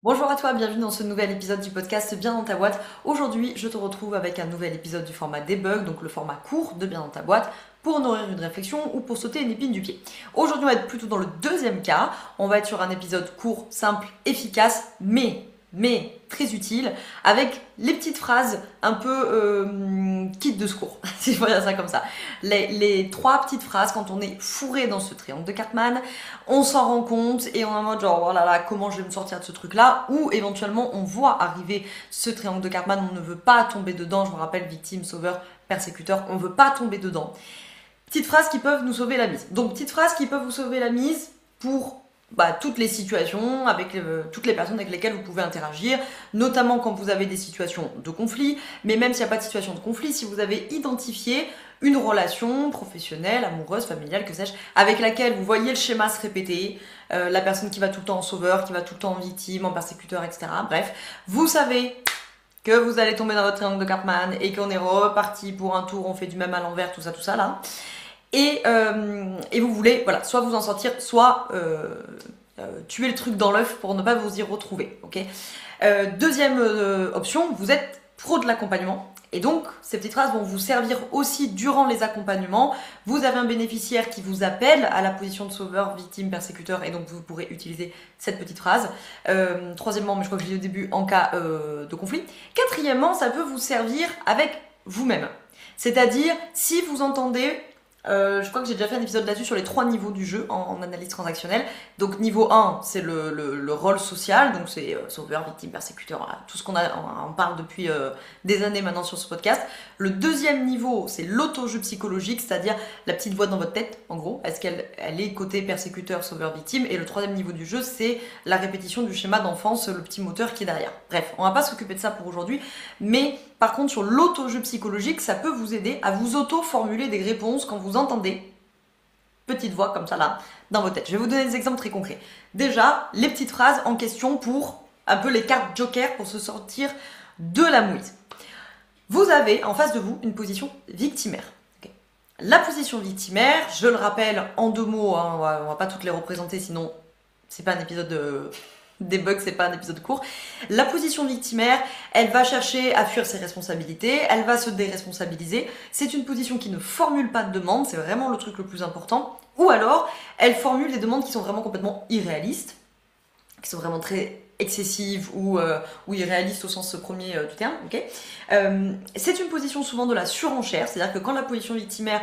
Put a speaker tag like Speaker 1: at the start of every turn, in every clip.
Speaker 1: Bonjour à toi, bienvenue dans ce nouvel épisode du podcast Bien dans ta boîte. Aujourd'hui, je te retrouve avec un nouvel épisode du format debug, donc le format court de Bien dans ta boîte, pour nourrir une réflexion ou pour sauter une épine du pied. Aujourd'hui, on va être plutôt dans le deuxième cas. On va être sur un épisode court, simple, efficace, mais très utile, avec les petites phrases un peu kit de secours, si je peux dire ça comme ça. Les trois petites phrases, quand on est fourré dans ce triangle de Cartman, on s'en rend compte et on est en mode genre, oh là là, comment je vais me sortir de ce truc-là, ou éventuellement on voit arriver ce triangle de Cartman, on ne veut pas tomber dedans, je me rappelle, victime, sauveur, persécuteur, on ne veut pas tomber dedans. Petites phrases qui peuvent nous sauver la mise. Donc, petites phrases qui peuvent vous sauver la mise pour toutes les situations, avec toutes les personnes avec lesquelles vous pouvez interagir, notamment quand vous avez des situations de conflit, mais même s'il n'y a pas de situation de conflit, si vous avez identifié une relation professionnelle, amoureuse, familiale, que sais-je, avec laquelle vous voyez le schéma se répéter, la personne qui va tout le temps en sauveur, qui va tout le temps en victime, en persécuteur, etc. Bref, vous savez que vous allez tomber dans votre triangle de Cartman et qu'on est reparti pour un tour, on fait du même à l'envers, tout ça là. Et vous voulez, voilà, soit vous en sortir, soit tuer le truc dans l'œuf pour ne pas vous y retrouver. Ok. Deuxième option, vous êtes pro de l'accompagnement. Et donc, ces petites phrases vont vous servir aussi durant les accompagnements. Vous avez un bénéficiaire qui vous appelle à la position de sauveur, victime, persécuteur, et donc vous pourrez utiliser cette petite phrase. Troisièmement, mais je crois que je l'ai dit au début, en cas de conflit. Quatrièmement, ça peut vous servir avec vous-même. C'est-à-dire, si vous entendez je crois que j'ai déjà fait un épisode là-dessus sur les 3 niveaux du jeu en analyse transactionnelle. Donc niveau 1, c'est le rôle social, donc c'est sauveur, victime, persécuteur, voilà, tout ce on parle depuis des années maintenant sur ce podcast. Le deuxième niveau, c'est l'auto-jeu psychologique, c'est-à-dire la petite voix dans votre tête, en gros. Est-ce qu'elle est côté persécuteur, sauveur, victime? Et le troisième niveau du jeu, c'est la répétition du schéma d'enfance, le petit moteur qui est derrière. Bref, on va pas s'occuper de ça pour aujourd'hui, mais par contre, sur l'auto-jeu psychologique, ça peut vous aider à vous auto-formuler des réponses quand vous entendez petite voix comme ça là dans votre tête. Je vais vous donner des exemples très concrets. Déjà, les petites phrases en question pour un peu les cartes joker pour se sortir de la mouise. Vous avez en face de vous une position victimaire. Okay. La position victimaire, je le rappelle en 2 mots, hein, on va pas toutes les représenter sinon c'est pas un épisode de debug, c'est pas un épisode court. La position victimaire, elle va chercher à fuir ses responsabilités, elle va se déresponsabiliser. C'est une position qui ne formule pas de demande, c'est vraiment le truc le plus important. Ou alors, elle formule des demandes qui sont vraiment complètement irréalistes, qui sont vraiment très excessives ou irréalistes au sens premier du terme. Okay. C'est une position souvent de la surenchère, c'est-à-dire que quand la position victimaire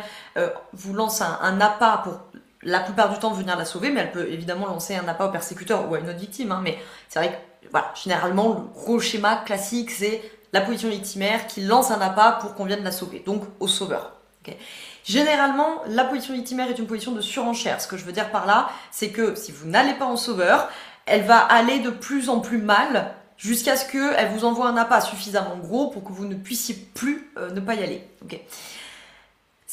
Speaker 1: vous lance un appât pour la plupart du temps venir la sauver, mais elle peut évidemment lancer un appât au persécuteur ou à une autre victime. Hein, mais c'est vrai que voilà, généralement, le gros schéma classique, c'est la position victimaire qui lance un appât pour qu'on vienne la sauver, donc au sauveur. Okay. Généralement, la position victimaire est une position de surenchère. Ce que je veux dire par là, c'est que si vous n'allez pas en sauveur, elle va aller de plus en plus mal jusqu'à ce qu'elle vous envoie un appât suffisamment gros pour que vous ne puissiez plus ne pas y aller. Okay.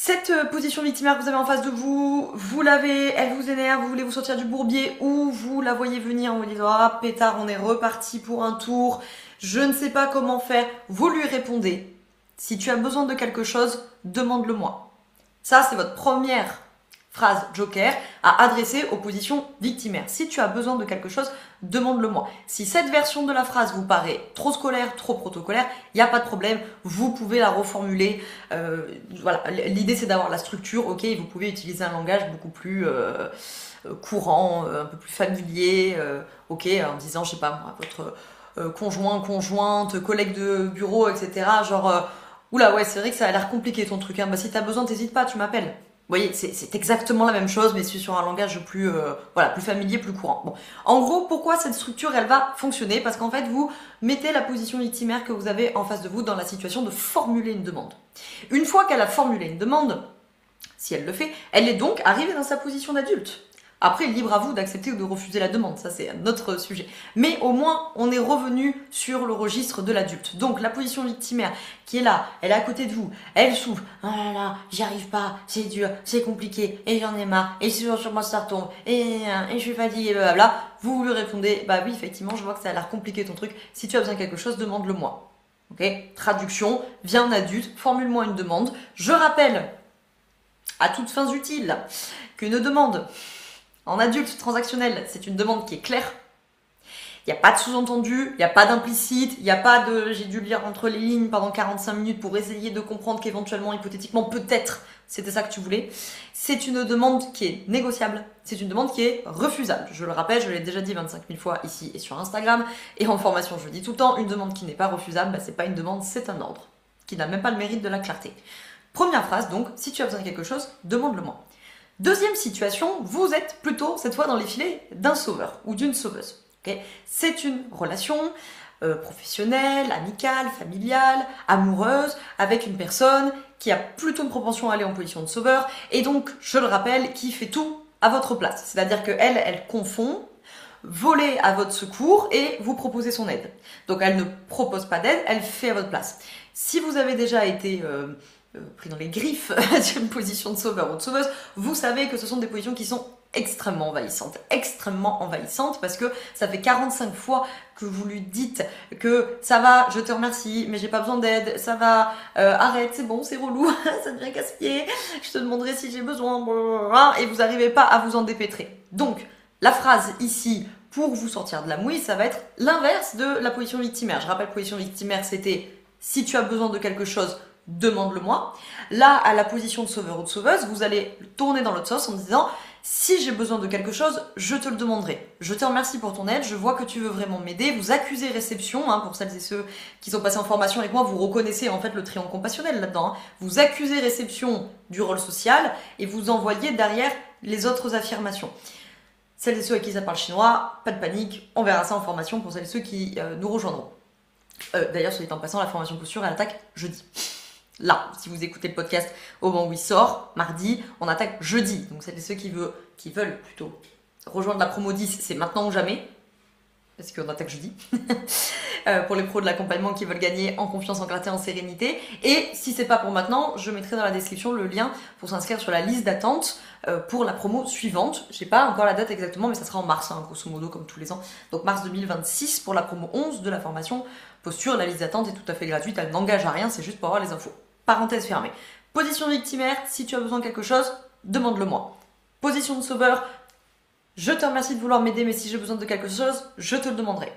Speaker 1: Cette position victimaire que vous avez en face de vous, vous l'avez, elle vous énerve, vous voulez vous sortir du bourbier ou vous la voyez venir en vous disant « Ah pétard, on est reparti pour un tour, je ne sais pas comment faire », vous lui répondez « Si tu as besoin de quelque chose, demande-le-moi ». Ça, c'est votre première phrase joker à adresser aux positions victimaires. Si tu as besoin de quelque chose, demande-le-moi. Si cette version de la phrase vous paraît trop scolaire, trop protocolaire, il n'y a pas de problème, vous pouvez la reformuler. Voilà, l'idée c'est d'avoir la structure, ok, vous pouvez utiliser un langage beaucoup plus courant, un peu plus familier, ok, en disant, je sais pas moi, votre conjoint, conjointe, collègue de bureau, etc. Genre, oula, ouais, c'est vrai que ça a l'air compliqué ton truc, hein. Bah, si t'as besoin, t'hésites pas, tu m'appelles. Vous voyez, c'est exactement la même chose, mais c'est sur un langage plus, plus familier, plus courant. Bon. En gros, pourquoi cette structure, elle va fonctionner? Parce qu'en fait, vous mettez la position victimaire que vous avez en face de vous dans la situation de formuler une demande. Une fois qu'elle a formulé une demande, si elle le fait, elle est donc arrivée dans sa position d'adulte. Après, libre à vous d'accepter ou de refuser la demande, ça c'est un autre sujet. Mais au moins, on est revenu sur le registre de l'adulte. Donc la position victimaire qui est là, elle est à côté de vous, elle souffre, oh là là, j'y arrive pas, c'est dur, c'est compliqué, et j'en ai marre, et sur moi ça retombe, et je suis fatiguée, blablabla. Vous lui répondez, bah oui, effectivement, je vois que ça a l'air compliqué ton truc, si tu as besoin de quelque chose, demande-le-moi. Ok. Traduction, viens en adulte, formule-moi une demande. Je rappelle, à toutes fins utiles, qu'une demande en adulte transactionnel, c'est une demande qui est claire. Il n'y a pas de sous-entendu, il n'y a pas d'implicite, il n'y a pas de j'ai dû lire entre les lignes pendant 45 minutes pour essayer de comprendre qu'éventuellement, hypothétiquement, peut-être, c'était ça que tu voulais. C'est une demande qui est négociable, c'est une demande qui est refusable. Je le rappelle, je l'ai déjà dit 25 000 fois ici et sur Instagram, et en formation je le dis tout le temps, une demande qui n'est pas refusable, c'est pas une demande, c'est un ordre, qui n'a même pas le mérite de la clarté. Première phrase donc, si tu as besoin de quelque chose, demande-le-moi. Deuxième situation, vous êtes plutôt cette fois dans les filets d'un sauveur ou d'une sauveuse. Okay, c'est une relation professionnelle, amicale, familiale, amoureuse, avec une personne qui a plutôt une propension à aller en position de sauveur, et donc, je le rappelle, qui fait tout à votre place. C'est-à-dire qu'elle, elle confond voler à votre secours et vous proposer son aide. Donc elle ne propose pas d'aide, elle fait à votre place. Si vous avez déjà été pris dans les griffes d'une position de sauveur ou de sauveuse, vous savez que ce sont des positions qui sont extrêmement envahissantes, parce que ça fait 45 fois que vous lui dites que ça va, je te remercie, mais j'ai pas besoin d'aide, ça va, arrête, c'est bon, c'est relou, ça devient casse-pied, je te demanderai si j'ai besoin, et vous n'arrivez pas à vous en dépêtrer. Donc, la phrase ici, pour vous sortir de la mouise, ça va être l'inverse de la position victimaire. Je rappelle, position victimaire, c'était si tu as besoin de quelque chose, demande-le-moi. Là, à la position de sauveur ou de sauveuse, vous allez tourner dans l'autre sens en disant si j'ai besoin de quelque chose, je te le demanderai. Je te remercie pour ton aide, je vois que tu veux vraiment m'aider. Vous accusez réception, pour celles et ceux qui sont passés en formation avec moi, vous reconnaissez en fait le triangle compassionnel là-dedans. Vous accusez réception du rôle social et vous envoyez derrière les autres affirmations. Celles et ceux à qui ça parle chinois, pas de panique, on verra ça en formation pour celles et ceux qui nous rejoindront. D'ailleurs, soit dit en passant, la formation posture, elle attaque jeudi. Là, si vous écoutez le podcast au moment où il sort, mardi, on attaque jeudi. Donc celles et ceux qui veulent plutôt rejoindre la promo 10, c'est maintenant ou jamais, parce qu'on attaque jeudi. Pour les pros de l'accompagnement qui veulent gagner en confiance, en clarté, en sérénité. Et si c'est pas pour maintenant, je mettrai dans la description le lien pour s'inscrire sur la liste d'attente pour la promo suivante. Je sais pas encore la date exactement, mais ça sera en mars, grosso modo, comme tous les ans. Donc mars 2026 pour la promo 11 de la formation posture. La liste d'attente est tout à fait gratuite, elle n'engage à rien, c'est juste pour avoir les infos. Parenthèse fermée. Position victimaire, si tu as besoin de quelque chose, demande-le-moi. Position de sauveur, je te remercie de vouloir m'aider, mais si j'ai besoin de quelque chose, je te le demanderai.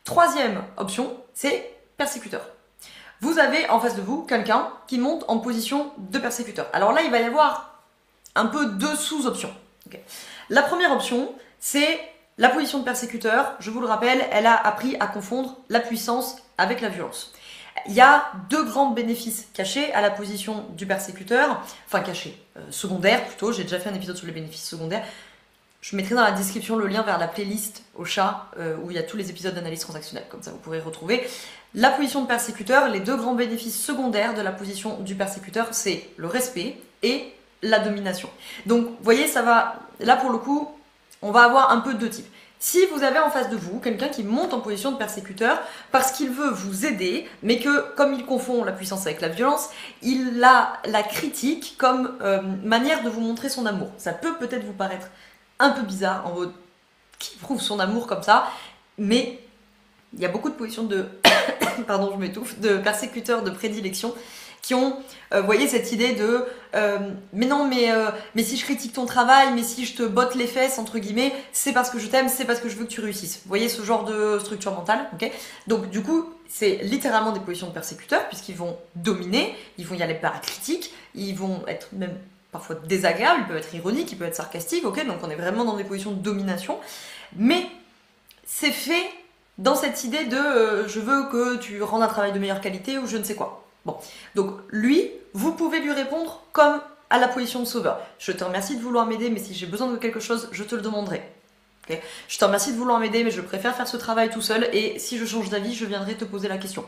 Speaker 1: Troisième option, c'est persécuteur. Vous avez en face de vous quelqu'un qui monte en position de persécuteur. Alors là, il va y avoir un peu deux sous-options. Okay. La première option, c'est la position de persécuteur. Je vous le rappelle, elle a appris à confondre la puissance avec la violence. Il y a deux grands bénéfices cachés à la position du persécuteur, enfin cachés, secondaires plutôt, j'ai déjà fait un épisode sur les bénéfices secondaires. Je mettrai dans la description le lien vers la playlist au chat où il y a tous les épisodes d'analyse transactionnelle, comme ça vous pourrez retrouver. La position de persécuteur, les deux grands bénéfices secondaires de la position du persécuteur, c'est le respect et la domination. Donc vous voyez, ça va, là pour le coup, on va avoir un peu deux types. Si vous avez en face de vous quelqu'un qui monte en position de persécuteur parce qu'il veut vous aider, mais que comme il confond la puissance avec la violence, il a la critique comme manière de vous montrer son amour. Ça peut peut-être vous paraître un peu bizarre en mode qui prouve son amour comme ça, mais il y a beaucoup de positions de pardon, je m'étouffe, de persécuteurs de prédilection qui ont, voyez, cette idée de mais non, mais si je critique ton travail, mais si je te botte les fesses, entre guillemets, c'est parce que je t'aime, c'est parce que je veux que tu réussisses. Vous voyez ce genre de structure mentale, ok? Donc du coup, c'est littéralement des positions de persécuteurs, puisqu'ils vont dominer, ils vont y aller par la critique, ils vont être même parfois désagréables, ils peuvent être ironiques, ils peuvent être sarcastiques, ok? Donc on est vraiment dans des positions de domination, mais c'est fait dans cette idée de je veux que tu rendes un travail de meilleure qualité ou je ne sais quoi. Bon, donc lui, vous pouvez lui répondre comme à la position de sauveur. Je te remercie de vouloir m'aider, mais si j'ai besoin de quelque chose, je te le demanderai. Okay, je te remercie de vouloir m'aider, mais je préfère faire ce travail tout seul, et si je change d'avis, je viendrai te poser la question.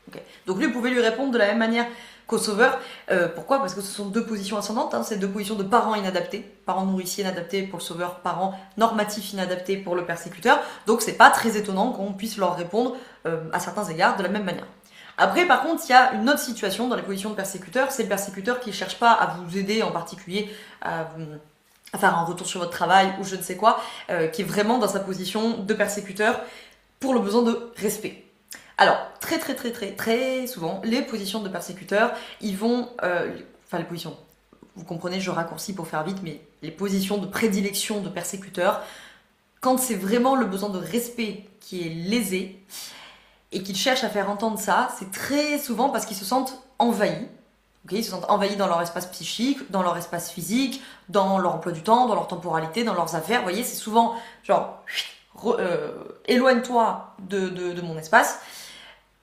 Speaker 1: Okay. Donc lui, vous pouvez lui répondre de la même manière qu'au sauveur. Pourquoi? Parce que ce sont deux positions ascendantes, c'est deux positions de parents inadaptés. Parents nourriciers inadaptés pour le sauveur, parents normatifs inadaptés pour le persécuteur. Donc c'est pas très étonnant qu'on puisse leur répondre à certains égards de la même manière. Après, par contre, il y a une autre situation dans les positions de persécuteur, c'est le persécuteur qui ne cherche pas à vous aider en particulier, à faire un retour sur votre travail ou je ne sais quoi, qui est vraiment dans sa position de persécuteur pour le besoin de respect. Alors, très souvent, les positions de persécuteur, ils vont... les positions, vous comprenez, je raccourcis pour faire vite, mais les positions de prédilection de persécuteur quand c'est vraiment le besoin de respect qui est lésé et qu'ils cherchent à faire entendre ça, c'est très souvent parce qu'ils se sentent envahis. Okay, ils se sentent envahis dans leur espace psychique, dans leur espace physique, dans leur emploi du temps, dans leur temporalité, dans leurs affaires. Vous voyez, c'est souvent genre éloigne-toi de mon espace.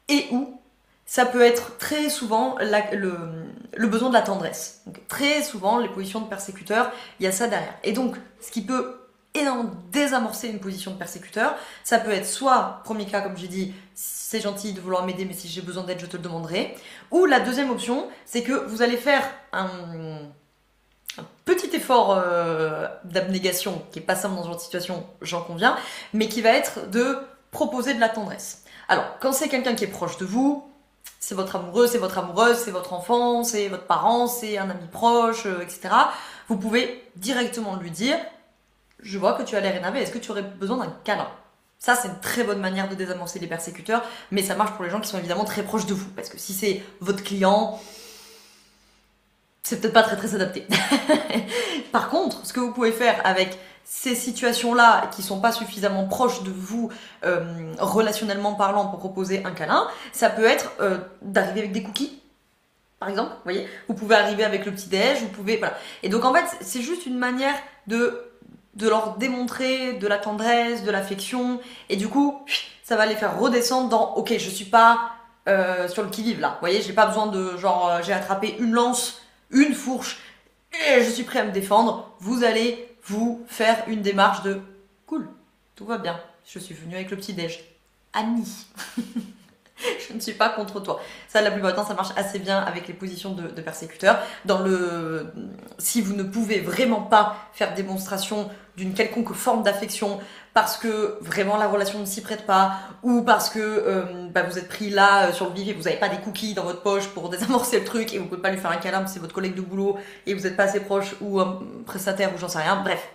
Speaker 1: Et où ça peut être très souvent le besoin de la tendresse. Donc, très souvent, les positions de persécuteur, il y a ça derrière. Et donc, ce qui peut énormément désamorcer une position de persécuteur, ça peut être soit, premier cas, comme j'ai dit, c'est gentil de vouloir m'aider, mais si j'ai besoin d'aide, je te le demanderai. Ou la deuxième option, c'est que vous allez faire un petit effort d'abnégation, qui est pas simple dans ce genre de situation, j'en conviens, mais qui va être de proposer de la tendresse. Alors, quand c'est quelqu'un qui est proche de vous, c'est votre amoureux, c'est votre amoureuse, c'est votre enfant, c'est votre parent, c'est un ami proche, etc. Vous pouvez directement lui dire « Je vois que tu as l'air énervé, est-ce que tu aurais besoin d'un câlin ?» Ça, c'est une très bonne manière de désamorcer les persécuteurs, mais ça marche pour les gens qui sont évidemment très proches de vous. Parce que si c'est votre client, c'est peut-être pas très très adapté. Par contre, ce que vous pouvez faire avec ces situations-là qui sont pas suffisamment proches de vous relationnellement parlant pour proposer un câlin, ça peut être d'arriver avec des cookies, par exemple. Vous voyez, vous pouvez arriver avec le petit-déj, vous pouvez... Voilà. Et donc en fait, c'est juste une manière de leur démontrer de la tendresse, de l'affection, et du coup, ça va les faire redescendre dans « Ok, je suis pas sur le qui-vive là, vous voyez, j'ai pas besoin de genre, j'ai attrapé une lance, une fourche, et je suis prêt à me défendre, vous allez vous faire une démarche de « Cool, tout va bien, je suis venu avec le petit-déj, ami ». Je ne suis pas contre toi. Ça, la plupart du temps, ça marche assez bien avec les positions de persécuteurs. Si vous ne pouvez vraiment pas faire démonstration d'une quelconque forme d'affection parce que vraiment la relation ne s'y prête pas, ou parce que vous êtes pris là sur le vif et vous n'avez pas des cookies dans votre poche pour désamorcer le truc et vous ne pouvez pas lui faire un câlin parce que c'est votre collègue de boulot et vous n'êtes pas assez proche ou un prestataire ou j'en sais rien. Bref.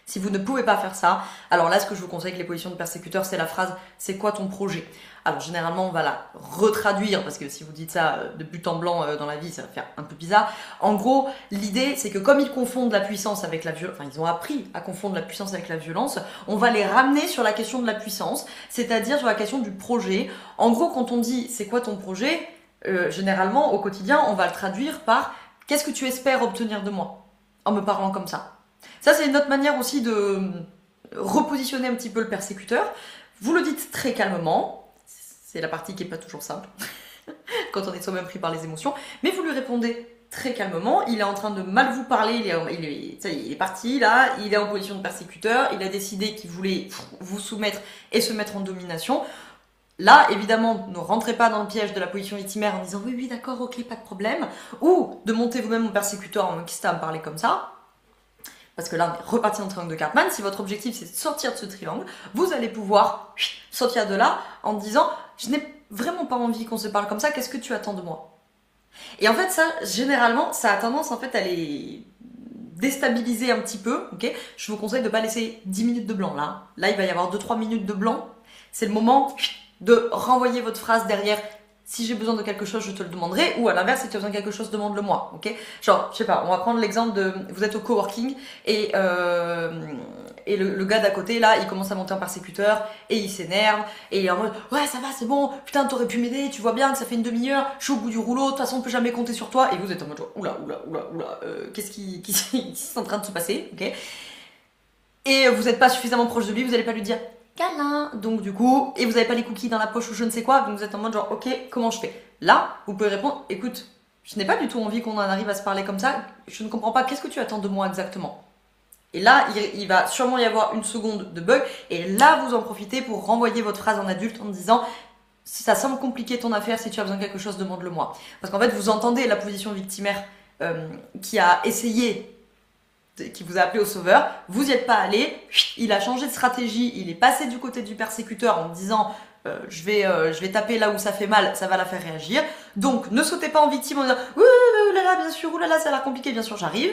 Speaker 1: Si vous ne pouvez pas faire ça, alors là, ce que je vous conseille avec les positions de persécuteur, c'est la phrase « C'est quoi ton projet ?» Alors généralement, on va la retraduire, parce que si vous dites ça de but en blanc dans la vie, ça va faire un peu bizarre. En gros, l'idée, c'est que comme ils confondent la puissance avec la violence, enfin ils ont appris à confondre la puissance avec la violence, on va les ramener sur la question de la puissance, c'est-à-dire sur la question du projet. En gros, quand on dit « C'est quoi ton projet ?» généralement, au quotidien, on va le traduire par « Qu'est-ce que tu espères obtenir de moi ?» en me parlant comme ça. Ça, c'est une autre manière aussi de repositionner un petit peu le persécuteur. Vous le dites très calmement. C'est la partie qui n'est pas toujours simple quand on est soi-même pris par les émotions. Mais vous lui répondez très calmement. Il est en train de mal vous parler. Il est parti là. Il est en position de persécuteur. Il a décidé qu'il voulait vous soumettre et se mettre en domination. Là, évidemment, ne rentrez pas dans le piège de la position victimaire en disant « Oui, d'accord, ok, pas de problème ». Ou de monter vous-même en persécuteur en quitte à me parler comme ça. Parce que là, on est reparti dans le triangle de Karpman. Si votre objectif, c'est de sortir de ce triangle, vous allez pouvoir sortir de là en disant « Je n'ai vraiment pas envie qu'on se parle comme ça, qu'est-ce que tu attends de moi ?» Et en fait, ça, généralement, ça a tendance en fait à les déstabiliser un petit peu. Okay, je vous conseille de ne pas laisser 10 minutes de blanc là. Là, il va y avoir 2-3 minutes de blanc. C'est le moment de renvoyer votre phrase derrière. Si j'ai besoin de quelque chose, je te le demanderai. Ou à l'inverse, si tu as besoin de quelque chose, demande-le moi. Okay, genre, je sais pas, on va prendre l'exemple de... Vous êtes au coworking et le gars d'à côté, là, il commence à monter en persécuteur et il s'énerve. Et il est en mode, ouais, ça va, c'est bon. Putain, t'aurais pu m'aider. Tu vois bien que ça fait une demi-heure. Je suis au bout du rouleau. De toute façon, on peut jamais compter sur toi. Et vous êtes en mode, oula, qu'est-ce qui est en train de se passer, okay, et vous n'êtes pas suffisamment proche de lui. Vous n'allez pas lui dire câlin, donc du coup, et vous n'avez pas les cookies dans la poche ou je ne sais quoi, donc vous êtes en mode genre, ok, comment je fais? Là, vous pouvez répondre, écoute, je n'ai pas du tout envie qu'on en arrive à se parler comme ça, je ne comprends pas, qu'est-ce que tu attends de moi exactement? Et là, il va sûrement y avoir une seconde de bug, et là, vous en profitez pour renvoyer votre phrase en adulte en disant, si ça semble compliqué ton affaire, si tu as besoin de quelque chose, demande-le moi. Parce qu'en fait, vous entendez la position victimaire qui a essayé, qui vous a appelé au sauveur, vous n'y êtes pas allé, il a changé de stratégie, il est passé du côté du persécuteur en disant je vais taper là où ça fait mal, ça va la faire réagir. Donc ne sautez pas en victime en disant oulala, bien sûr, oulala, ça a l'air compliqué, bien sûr, j'arrive.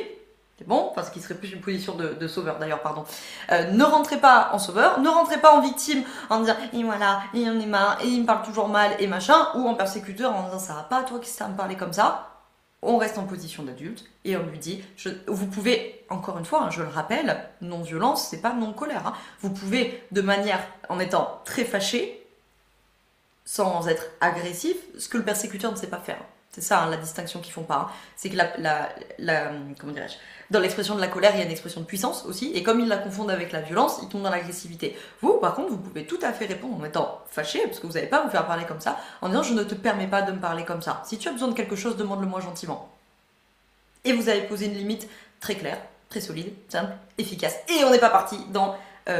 Speaker 1: C'est bon, parce qu'il serait plus une position de sauveur d'ailleurs, pardon. Ne rentrez pas en sauveur, ne rentrez pas en victime en disant et voilà, et on est marre, et il me parle toujours mal, et machin, ou en persécuteur en disant ça va pas, toi qui ça me parler comme ça. on reste en position d'adulte et on lui dit, vous pouvez, encore une fois, hein, je le rappelle, non-violence, c'est pas non-colère. Hein. Vous pouvez, de manière, en étant très fâché, sans être agressif, ce que le persécuteur ne sait pas faire. C'est ça hein, la distinction qu'ils font pas. Hein. C'est que comment dirais-je, dans l'expression de la colère, il y a une expression de puissance aussi, et comme ils la confondent avec la violence, ils tombent dans l'agressivité. Vous, par contre, vous pouvez tout à fait répondre en étant fâché, parce que vous n'allez pas vous faire parler comme ça, en disant je ne te permets pas de me parler comme ça. Si tu as besoin de quelque chose, demande-le-moi gentiment. Et vous avez posé une limite très claire, très solide, simple, efficace. Et on n'est pas parti dans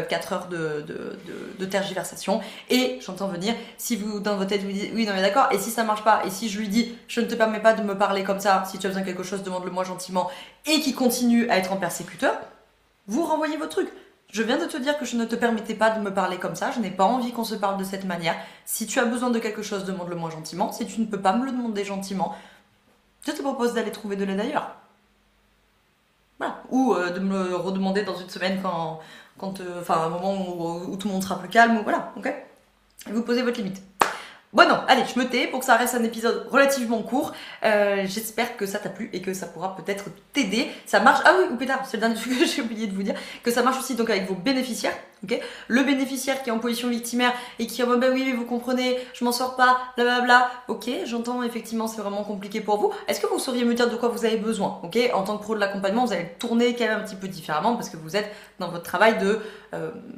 Speaker 1: 4 heures de tergiversation. Et j'entends venir, si vous, dans votre tête, vous dites oui, non mais d'accord, et si ça marche pas, et si je lui dis je ne te permets pas de me parler comme ça, si tu as besoin de quelque chose, demande-le-moi gentiment, et qui continue à être en persécuteur, vous renvoyez votre truc. Je viens de te dire que je ne te permettais pas de me parler comme ça, je n'ai pas envie qu'on se parle de cette manière. Si tu as besoin de quelque chose, demande-le-moi gentiment. Si tu ne peux pas me le demander gentiment, je te propose d'aller trouver de l'aide ailleurs. Voilà. Ou de me le redemander dans une semaine quand à un moment où tout le monde sera plus calme, ou voilà, ok. Et vous posez votre limite. Bon non, allez, je me tais pour que ça reste un épisode relativement court. J'espère que ça t'a plu et que ça pourra peut-être t'aider. Ça marche. Ah oui, ou putain, c'est le dernier truc que j'ai oublié de vous dire, que ça marche aussi donc avec vos bénéficiaires. Okay, le bénéficiaire qui est en position victimaire et qui est en mode bah oui mais vous comprenez, je m'en sors pas, blablabla. Ok, j'entends effectivement c'est vraiment compliqué pour vous. Est-ce que vous sauriez me dire de quoi vous avez besoin? Ok, en tant que pro de l'accompagnement, vous allez le tourner quand même un petit peu différemment parce que vous êtes dans votre travail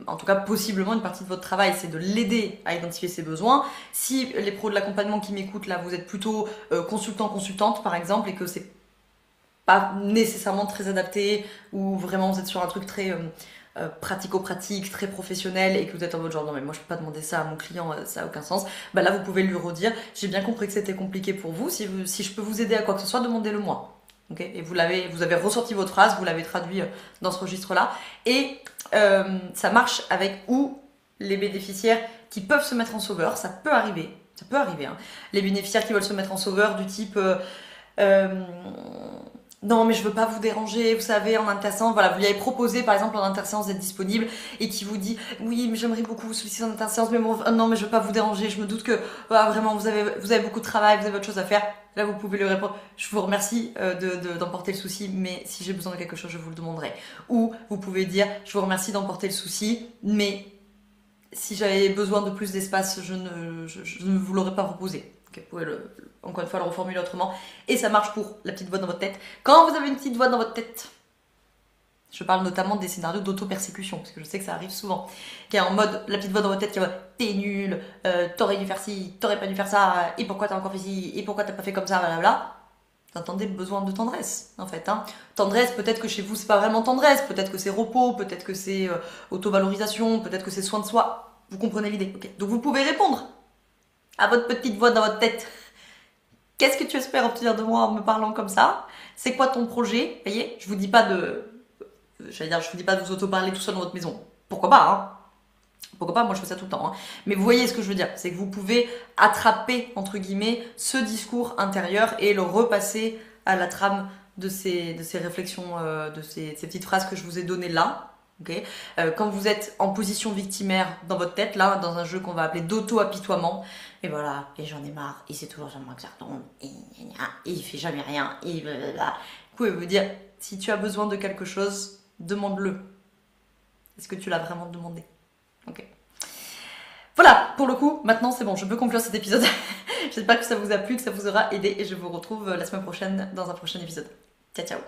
Speaker 1: en tout cas possiblement une partie de votre travail c'est de l'aider à identifier ses besoins. Si les pros de l'accompagnement qui m'écoutent là, vous êtes plutôt consultante par exemple et que c'est pas nécessairement très adapté ou vraiment vous êtes sur un truc très pratico-pratique, très professionnel et que vous êtes en mode genre non mais moi je peux pas demander ça à mon client, ça a aucun sens, bah là vous pouvez lui redire j'ai bien compris que c'était compliqué pour vous, si je peux vous aider à quoi que ce soit, demandez-le moi. Okay, et vous avez ressorti votre phrase, vous l'avez traduit dans ce registre là et ça marche avec ou les bénéficiaires qui peuvent se mettre en sauveur, ça peut arriver hein. Les bénéficiaires qui veulent se mettre en sauveur du type non mais je veux pas vous déranger, vous savez, en interséance, voilà, vous lui avez proposé par exemple en interséance d'être disponible et qui vous dit oui mais j'aimerais beaucoup vous solliciter en interséance mais bon, non mais je veux pas vous déranger, je me doute que vraiment vous avez beaucoup de travail, vous avez autre chose à faire. Là vous pouvez lui répondre je vous remercie d'emporter le souci mais si j'ai besoin de quelque chose je vous le demanderai. Ou vous pouvez dire je vous remercie d'emporter le souci mais si j'avais besoin de plus d'espace je ne vous l'aurais pas proposé. Okay, vous pouvez encore une fois le reformuler autrement. Et ça marche pour la petite voix dans votre tête. Quand vous avez une petite voix dans votre tête, je parle notamment des scénarios d'auto-persécution, parce que je sais que ça arrive souvent, qui est en mode, la petite voix dans votre tête qui est en mode t'es nul, t'aurais dû faire ci, t'aurais pas dû faire ça, et pourquoi t'as encore fait ci, et pourquoi t'as pas fait comme ça, blablabla. Vous entendez le besoin de tendresse, en fait. Hein. Tendresse, peut-être que chez vous, c'est pas vraiment tendresse, peut-être que c'est repos, peut-être que c'est auto-valorisation, peut-être que c'est soin de soi. Vous comprenez l'idée, ok. Donc vous pouvez répondre à votre petite voix dans votre tête. Qu'est-ce que tu espères obtenir de moi en me parlant comme ça? C'est quoi ton projet? Vous voyez, je vous dis pas de vous auto-parler tout seul dans votre maison. Pourquoi pas, hein? Pourquoi pas, moi je fais ça tout le temps. Hein. Mais vous voyez ce que je veux dire, c'est que vous pouvez attraper, entre guillemets, ce discours intérieur et le repasser à la trame de ces réflexions, de ces petites phrases que je vous ai données là. Okay. Quand vous êtes en position victimaire dans votre tête, là, dans un jeu qu'on va appeler d'auto-apitoiement, et voilà, et j'en ai marre, et c'est toujours jamais que ça retombe, et il fait jamais rien, et blablabla. Vous pouvez vous dire, si tu as besoin de quelque chose, demande-le. Est-ce que tu l'as vraiment demandé? Ok. Voilà, pour le coup, maintenant c'est bon, je peux conclure cet épisode. J'espère que ça vous a plu, que ça vous aura aidé, et je vous retrouve la semaine prochaine dans un prochain épisode. Ciao, ciao.